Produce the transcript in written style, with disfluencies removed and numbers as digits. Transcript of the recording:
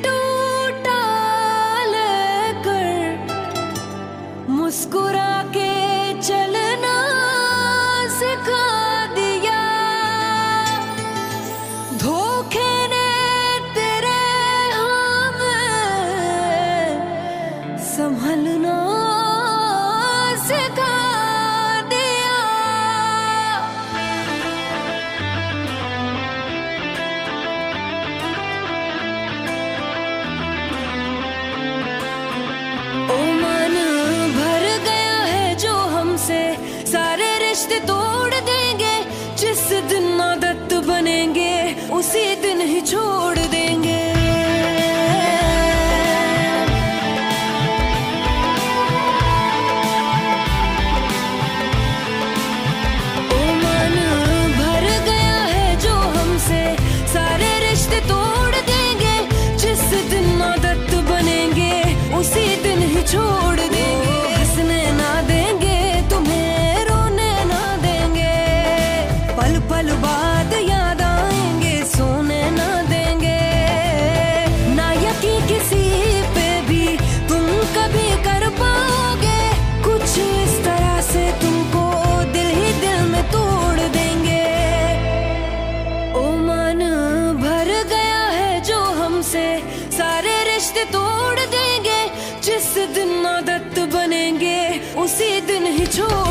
टूटा लेकर मुस्कुरा के चलना सिखा दिया। धोखे ने तेरे हमें संभलना सिखा दिया। ओ मन भर गया है जो हमसे, सारे रिश्ते तोड़ देंगे। जिस दिन आदत बनेंगे उसी दिन ही छोड़ देंगे। ओ मन भर गया है जो हमसे, सारे रिश्ते तोड़ देंगे। जिस दिन आदत बनेंगे उसी दिन ही छोड़ देंगे। हंसने ना देंगे तुम्हें, रोने ना देंगे। पल पल बाद याद आएंगे, सोने ना देंगे। ना यकीन किसी पे भी तुम कभी कर पाओगे। कुछ इस तरह से तुमको दिल ही दिल में तोड़ देंगे। ओ मन भर गया है जो हमसे, सारे रिश्ते तोड़ देंगे। जिस दिन आदत बनेंगे उसी दिन ही छोड़